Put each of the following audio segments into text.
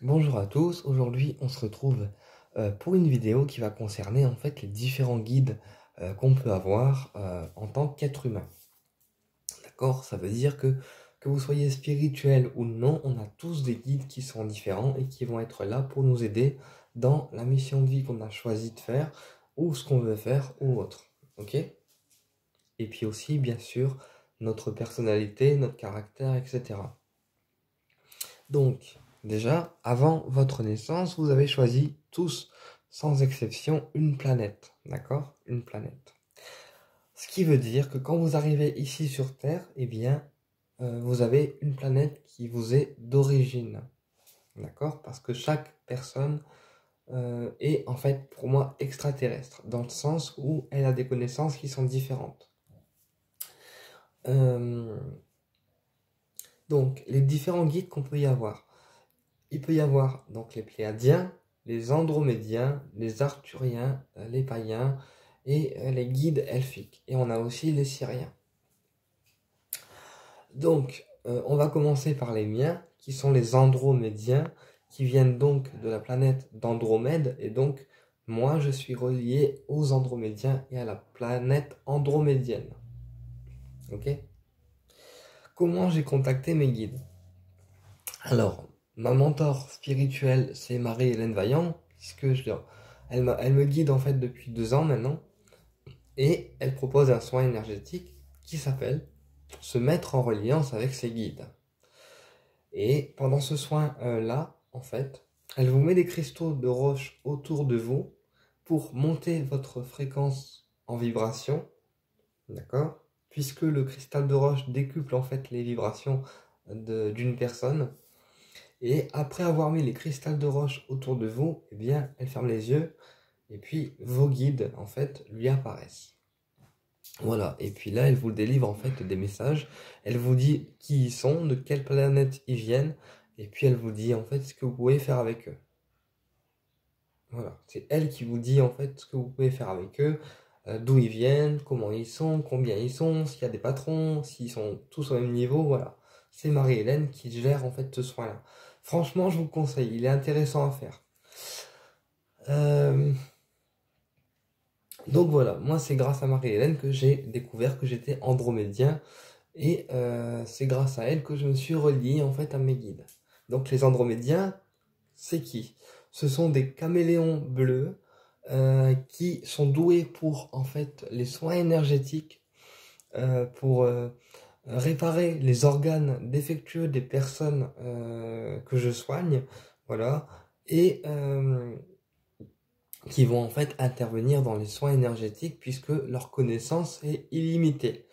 Bonjour à tous, aujourd'hui on se retrouve pour une vidéo qui va concerner en fait les différents guides qu'on peut avoir en tant qu'être humain. D'accord? Ça veut dire que vous soyez spirituel ou non, on a tous des guides qui sont différents et qui vont être là pour nous aider dans la mission de vie qu'on a choisi de faire ou ce qu'on veut faire ou autre. Ok? Et puis aussi, bien sûr, notre personnalité, notre caractère, etc. Donc, déjà, avant votre naissance, vous avez choisi tous, sans exception, une planète. D'accord? Une planète. Ce qui veut dire que quand vous arrivez ici sur Terre, eh bien, vous avez une planète qui vous est d'origine. D'accord? Parce que chaque personne est en fait, pour moi, extraterrestre, dans le sens où elle a des connaissances qui sont différentes. Euh, donc, les différents guides qu'on peut y avoir. Il peut y avoir donc les Pléiadiens, les Andromédiens, les Arthuriens, les Païens et les guides elfiques. Et on a aussi les Syriens. Donc, on va commencer par les miens, qui sont les Andromédiens, qui viennent donc de la planète d'Andromède. Et donc, moi, je suis relié aux Andromédiens et à la planète andromédienne. Ok? Comment j'ai contacté mes guides? Alors, ma mentor spirituelle, c'est Marie-Hélène Vaillant, puisque elle me guide en fait depuis 2 ans maintenant, et elle propose un soin énergétique qui s'appelle se mettre en reliance avec ses guides. Et pendant ce soin-là, en fait, elle vous met des cristaux de roche autour de vous pour monter votre fréquence en vibration, d'accord? Puisque le cristal de roche décuple en fait les vibrations d'une personne. Et après avoir mis les cristals de roche autour de vous, eh bien, elle ferme les yeux et puis vos guides, en fait, lui apparaissent. Voilà, et puis là, elle vous délivre en fait des messages. Elle vous dit qui ils sont, de quelle planète ils viennent, et puis elle vous dit en fait ce que vous pouvez faire avec eux. Voilà, c'est elle qui vous dit en fait ce que vous pouvez faire avec eux, d'où ils viennent, comment ils sont, combien ils sont, s'il y a des patrons, s'ils sont tous au même niveau, voilà. C'est Marie-Hélène qui gère en fait ce soin-là. Franchement, je vous le conseille, il est intéressant à faire. Euh, donc voilà, moi c'est grâce à Marie-Hélène que j'ai découvert que j'étais andromédien et c'est grâce à elle que je me suis relié en fait à mes guides. Donc les andromédiens, c'est qui? Ce sont des caméléons bleus qui sont doués pour en fait les soins énergétiques, pour réparer les organes défectueux des personnes que je soigne, voilà, et qui vont en fait intervenir dans les soins énergétiques puisque leur connaissance est illimitée.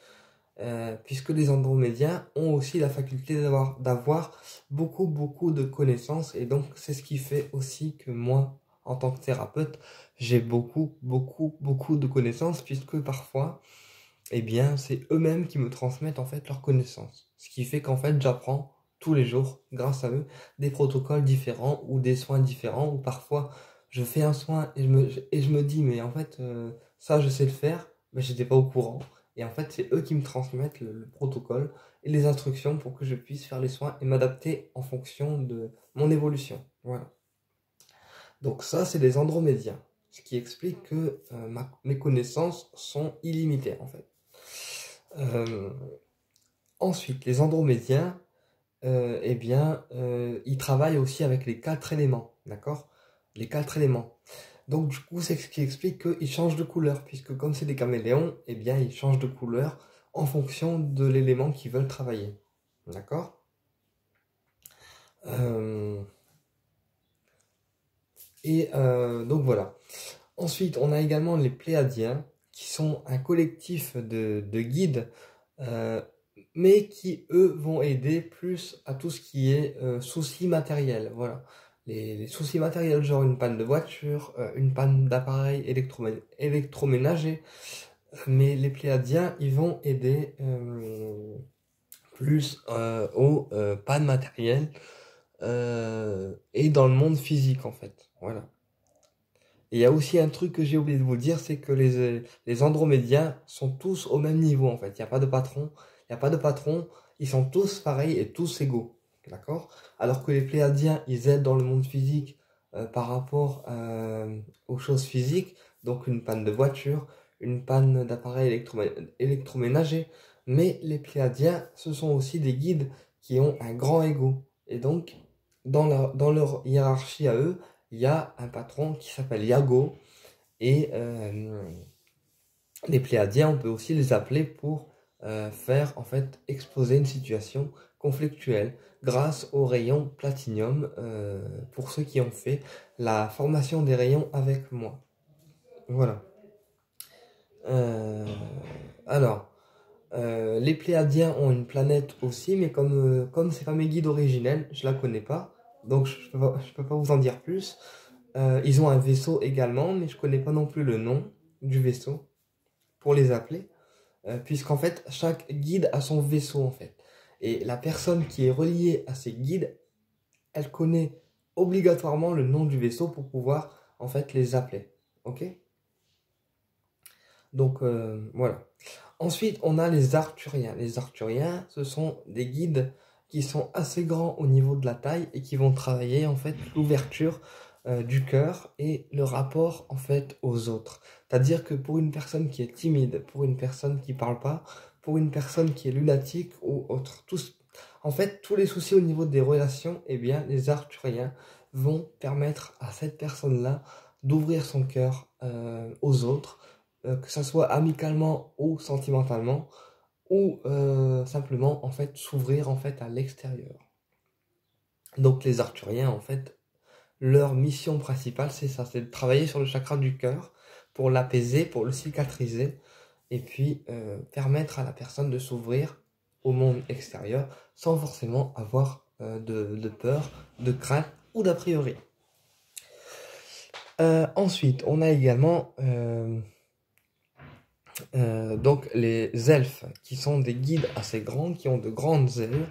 Puisque les andromédiens ont aussi la faculté d'avoir beaucoup de connaissances et donc c'est ce qui fait aussi que moi, en tant que thérapeute, j'ai beaucoup de connaissances puisque parfois, eh bien, c'est eux-mêmes qui me transmettent en fait leurs connaissances. Ce qui fait qu'en fait, j'apprends tous les jours, grâce à eux, des protocoles différents ou des soins différents ou parfois je fais un soin et je me dis mais en fait ça je sais le faire, mais j'étais pas au courant. Et en fait, c'est eux qui me transmettent le protocole et les instructions pour que je puisse faire les soins et m'adapter en fonction de mon évolution. Voilà. Donc ça, c'est les andromédiens. Ce qui explique que mes connaissances sont illimitées, en fait. Euh, Ensuite, les andromédiens, eh bien, ils travaillent aussi avec les 4 éléments. D'accord? Les 4 éléments. Donc du coup, c'est ce qui explique qu'ils changent de couleur, puisque comme c'est des caméléons, eh bien, ils changent de couleur en fonction de l'élément qu'ils veulent travailler. D'accord? Euh, donc voilà. Ensuite, on a également les Pléiadiens, qui sont un collectif de guides, euh, mais qui, eux, vont aider plus à tout ce qui est soucis matériels. Voilà. Les soucis matériels, genre une panne de voiture, une panne d'appareil électroménager. Mais les Pléiadiens, ils vont aider plus aux pannes matérielles et dans le monde physique, en fait. Voilà. Et il y a aussi un truc que j'ai oublié de vous dire, c'est que les andromédiens sont tous au même niveau en fait. Il n'y a pas de patron, il n'y a pas de patron, ils sont tous pareils et tous égaux. d'accord? Alors que les Pléiadiens, ils aident dans le monde physique par rapport aux choses physiques, donc une panne de voiture, une panne d'appareil électroménager. Mais les Pléiadiens, ce sont aussi des guides qui ont un grand ego. Et donc, dans leur hiérarchie à eux, il y a un patron qui s'appelle Yago. Et les Pléiadiens, on peut aussi les appeler pour faire en fait exploser une situation conflictuelle grâce aux rayons platinium pour ceux qui ont fait la formation des rayons avec moi. Voilà. Euh, alors, les Pléiadiens ont une planète aussi, mais comme c'est pas mes guides originels, je la connais pas, donc je peux pas vous en dire plus. Ils ont un vaisseau également, mais je connais pas non plus le nom du vaisseau pour les appeler, puisqu'en fait chaque guide a son vaisseau en fait. Et la personne qui est reliée à ces guides, elle connaît obligatoirement le nom du vaisseau pour pouvoir en fait les appeler. Ok? Donc voilà. Ensuite, on a les Arthuriens. Les Arthuriens, ce sont des guides qui sont assez grands au niveau de la taille et qui vont travailler en fait l'ouverture du cœur et le rapport en fait aux autres. C'est-à-dire que pour une personne qui est timide, pour une personne qui parle pas, pour une personne qui est lunatique ou autre, en fait, tous les soucis au niveau des relations, eh bien, les Arthuriens vont permettre à cette personne-là d'ouvrir son cœur aux autres, que ça soit amicalement ou sentimentalement, ou simplement en fait s'ouvrir en fait à l'extérieur. Donc les Arthuriens en fait, leur mission principale c'est ça, c'est de travailler sur le chakra du cœur pour l'apaiser, pour le cicatriser, et puis permettre à la personne de s'ouvrir au monde extérieur sans forcément avoir de peur, de crainte ou d'a priori. Ensuite, on a également donc les elfes, qui sont des guides assez grands, qui ont de grandes ailes,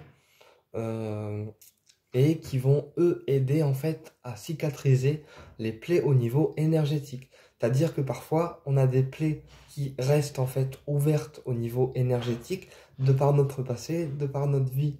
et qui vont eux aider en fait à cicatriser les plaies au niveau énergétique. C'est-à-dire que parfois on a des plaies qui restent en fait ouvertes au niveau énergétique de par notre passé, de par notre vie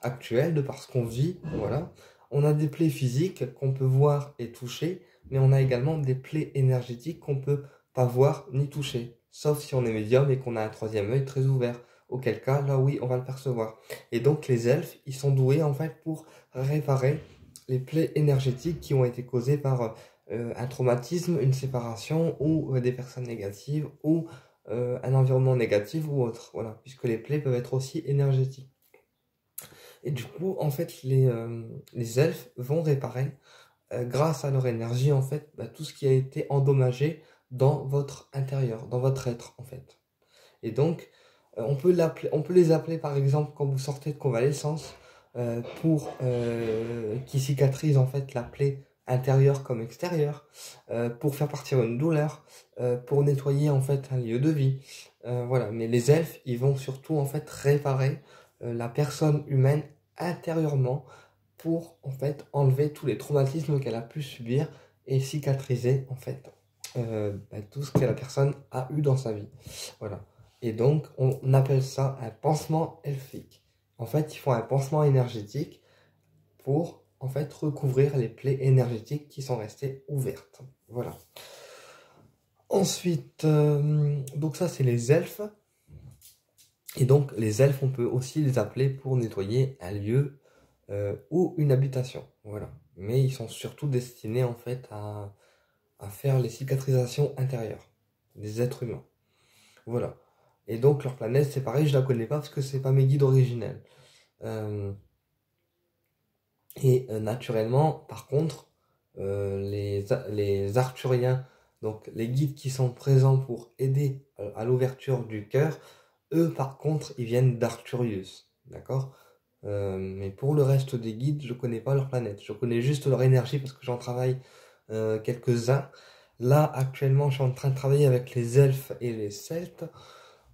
actuelle, de par ce qu'on vit, voilà. On a des plaies physiques qu'on peut voir et toucher, mais on a également des plaies énergétiques qu'on peut pas voir ni toucher, sauf si on est médium et qu'on a un troisième œil très ouvert, auquel cas, là oui, on va le percevoir. Et donc les elfes, ils sont doués en fait pour réparer les plaies énergétiques qui ont été causées par un traumatisme, une séparation ou des personnes négatives ou un environnement négatif ou autre, voilà, puisque les plaies peuvent être aussi énergétiques. Et du coup, en fait, les elfes vont réparer grâce à leur énergie, en fait, tout ce qui a été endommagé dans votre intérieur, dans votre être, en fait. Et donc, on peut les appeler, par exemple, quand vous sortez de convalescence, pour qui cicatrise, en fait, la plaie intérieure comme extérieure, pour faire partir une douleur, pour nettoyer, en fait, un lieu de vie. Voilà. Mais les elfes, ils vont surtout, en fait, réparer la personne humaine intérieurement pour en fait enlever tous les traumatismes qu'elle a pu subir et cicatriser en fait tout ce que la personne a eu dans sa vie. Voilà. Et donc on appelle ça un pansement elfique. En fait, ils font un pansement énergétique pour en fait recouvrir les plaies énergétiques qui sont restées ouvertes. Voilà. Ensuite, donc ça c'est les elfes. Et donc les elfes, on peut aussi les appeler pour nettoyer un lieu ou une habitation, voilà. Mais ils sont surtout destinés en fait à faire les cicatrisations intérieures des êtres humains, voilà. Et donc leur planète, c'est pareil, je la connais pas parce que c'est pas mes guides originels. Naturellement, par contre, les Arthuriens, donc les guides qui sont présents pour aider à l'ouverture du cœur, eux par contre, ils viennent d'Arthurius, d'accord? Mais pour le reste des guides, je connais pas leur planète. Je connais juste leur énergie parce que j'en travaille quelques-uns. Là, actuellement, je suis en train de travailler avec les elfes et les celtes.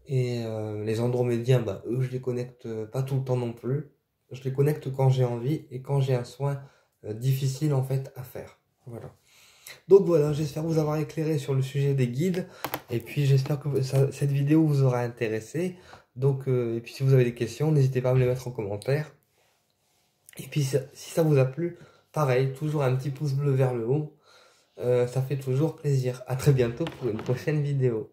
Et les andromédiens, eux, je les connecte pas tout le temps non plus. Je les connecte quand j'ai envie et quand j'ai un soin difficile en fait à faire. Voilà. Donc voilà, j'espère vous avoir éclairé sur le sujet des guides. Et puis j'espère que cette vidéo vous aura intéressé. Donc, et puis si vous avez des questions, n'hésitez pas à me les mettre en commentaire. Et puis si ça vous a plu, pareil, toujours un petit pouce bleu vers le haut. Ça fait toujours plaisir. À très bientôt pour une prochaine vidéo.